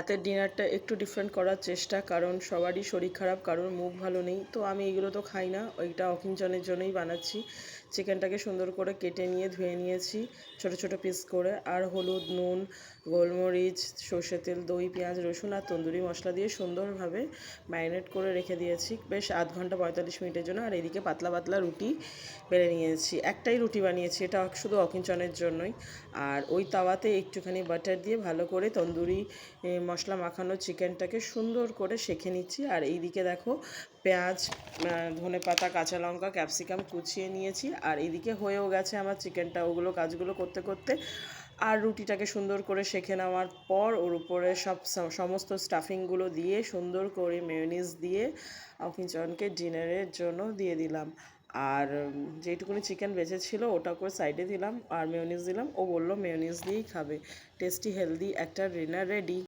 রাতের ডিনারটা একটু ডিফারেন্ট করার চেষ্টা, কারণ সবারই শরীর খারাপ, কারোর মুখ ভালো নেই। তো আমি এগুলো তো খাই না, ওইটা অকিঞ্চনের জন্যই বানাচ্ছি। চিকেনটাকে সুন্দর করে কেটে নিয়ে ধুয়ে নিয়েছি ছোট ছোট পিস করে, আর হলুদ, নুন, গোলমরিচ, সর্ষের তেল, দই, পেঁয়াজ, রসুন আর তন্দুরি মশলা দিয়ে সুন্দরভাবে ম্যারিনেট করে রেখে দিয়েছি বেশ 0.5 ঘন্টা 45 মিনিটের জন্য। আর এদিকে পাতলা পাতলা রুটি বেলে নিয়েছি, একটাই রুটি বানিয়েছি, এটা শুধু অকিঞ্চনের জন্যই। আর ওই তাওয়াতে একটুখানি বাটার দিয়ে ভালো করে তন্দুরি মশলা মাখানো চিকেনটাকে সুন্দর করে সেঁকে নিচ্ছি। আর এইদিকে দেখো পেঁয়াজ, ধনেপাতা, কাঁচা লঙ্কা, ক্যাপসিকাম কুচিয়ে নিয়েছি। আর এইদিকে হয়েও গেছে আমার চিকেনটা, ওগুলো কাজগুলো করতে করতে। আর রুটিটাকে সুন্দর করে সেঁকে নেওয়ার পর ওর উপরে সমস্ত স্টাফিংগুলো দিয়ে সুন্দর করে মেয়োনিজ দিয়ে অকিঞ্চনকে ডিনারের জন্য দিয়ে দিলাম। আর যেটুকুনি চিকেন বেঁচেছিল ওটা করে সাইডে দিলাম আর মেয়োনিজ দিলাম। ও বললো মেয়োনিজ দিয়েই খাবে। টেস্টি হেলদি একটা ডিনার রেডি।